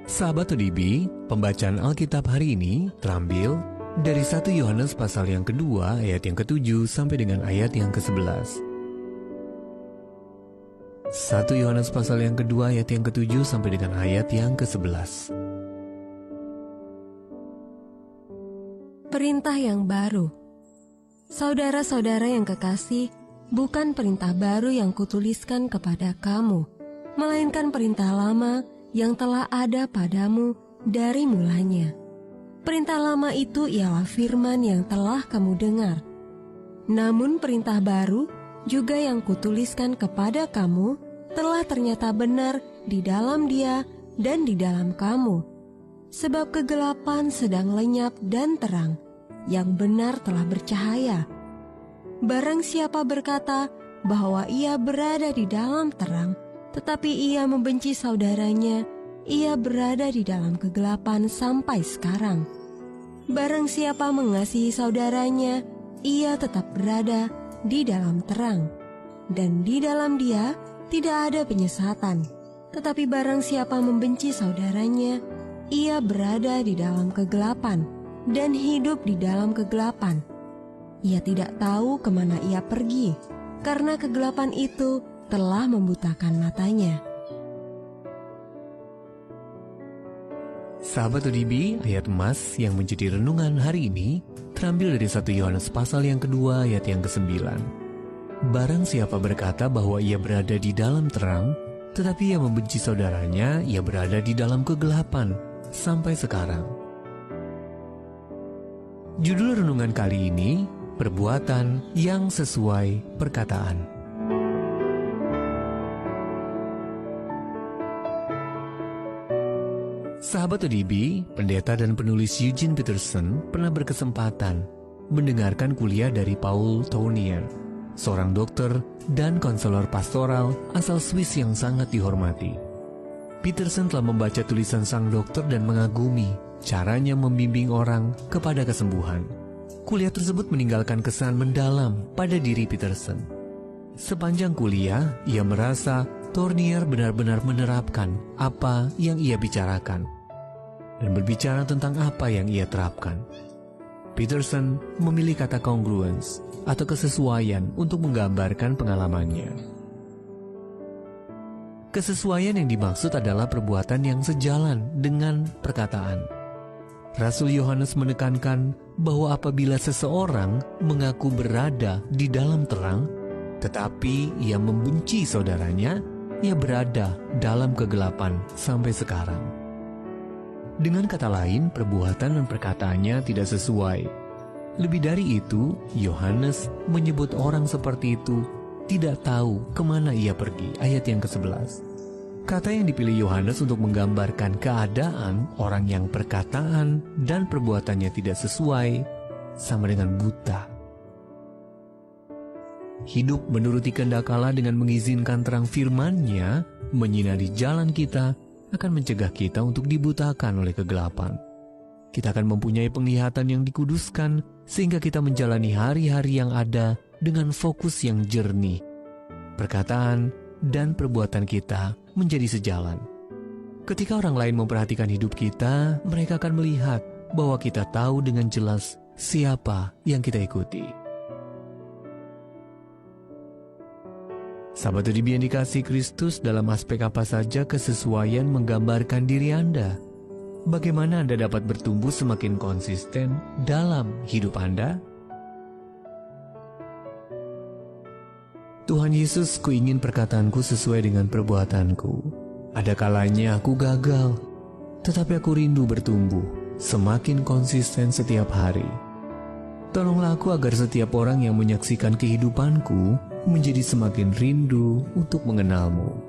Sahabat ODB, pembacaan Alkitab hari ini terambil dari 1 Yohanes pasal yang kedua ayat yang ke-7 sampai dengan ayat yang ke-11. 1 Yohanes pasal yang kedua ayat yang ke-7 sampai dengan ayat yang ke-11. Perintah yang baru. Saudara-saudara yang kekasih, bukan perintah baru yang kutuliskan kepada kamu, melainkan perintah lama yang telah ada padamu dari mulanya. Perintah lama itu ialah firman yang telah kamu dengar. Namun perintah baru juga yang kutuliskan kepada kamu telah ternyata benar di dalam Dia dan di dalam kamu. Sebab kegelapan sedang lenyap dan terang, yang benar telah bercahaya. Barang siapa berkata bahwa ia berada di dalam terang, tetapi ia membenci saudaranya, ia berada di dalam kegelapan sampai sekarang. Barang siapa mengasihi saudaranya, ia tetap berada di dalam terang, dan di dalam Dia tidak ada penyesatan. Tetapi barang siapa membenci saudaranya, ia berada di dalam kegelapan, dan hidup di dalam kegelapan. Ia tidak tahu kemana ia pergi, karena kegelapan itu telah membutakan matanya. Sahabat ODB, ayat emas yang menjadi renungan hari ini terambil dari 1 Yohanes pasal yang kedua ayat yang ke-9. Barang siapa berkata bahwa ia berada di dalam terang, tetapi ia membenci saudaranya, ia berada di dalam kegelapan sampai sekarang. Judul renungan kali ini, perbuatan yang sesuai perkataan. Sahabat ODB, pendeta dan penulis Eugene Peterson pernah berkesempatan mendengarkan kuliah dari Paul Tournier, seorang dokter dan konselor pastoral asal Swiss yang sangat dihormati. Peterson telah membaca tulisan sang dokter dan mengagumi caranya membimbing orang kepada kesembuhan. Kuliah tersebut meninggalkan kesan mendalam pada diri Peterson. Sepanjang kuliah, ia merasa Tournier benar-benar menerapkan apa yang ia bicarakan dan berbicara tentang apa yang ia terapkan. Peterson memilih kata congruence atau kesesuaian untuk menggambarkan pengalamannya. Kesesuaian yang dimaksud adalah perbuatan yang sejalan dengan perkataan. Rasul Yohanes menekankan bahwa apabila seseorang mengaku berada di dalam terang, tetapi ia membenci saudaranya, ia berada dalam kegelapan sampai sekarang. Dengan kata lain, perbuatan dan perkataannya tidak sesuai. Lebih dari itu, Yohanes menyebut orang seperti itu tidak tahu kemana ia pergi. Ayat yang ke-11. Kata yang dipilih Yohanes untuk menggambarkan keadaan orang yang perkataan dan perbuatannya tidak sesuai sama dengan buta. Hidup menuruti kehendak Allah dengan mengizinkan terang firman-Nya menyinari jalan kita akan mencegah kita untuk dibutakan oleh kegelapan. Kita akan mempunyai penglihatan yang dikuduskan sehingga kita menjalani hari-hari yang ada dengan fokus yang jernih. Perkataan dan perbuatan kita menjadi sejalan. Ketika orang lain memperhatikan hidup kita, mereka akan melihat bahwa kita tahu dengan jelas siapa yang kita ikuti. Sahabat ODB yang dikasihi Kristus, dalam aspek apa saja kesesuaian menggambarkan diri Anda? Bagaimana Anda dapat bertumbuh semakin konsisten dalam hidup Anda? Tuhan Yesus, ku ingin perkataanku sesuai dengan perbuatanku. Ada kalanya aku gagal, tetapi aku rindu bertumbuh, semakin konsisten setiap hari. Tolonglah aku agar setiap orang yang menyaksikan kehidupanku menjadi semakin rindu untuk mengenal-Mu.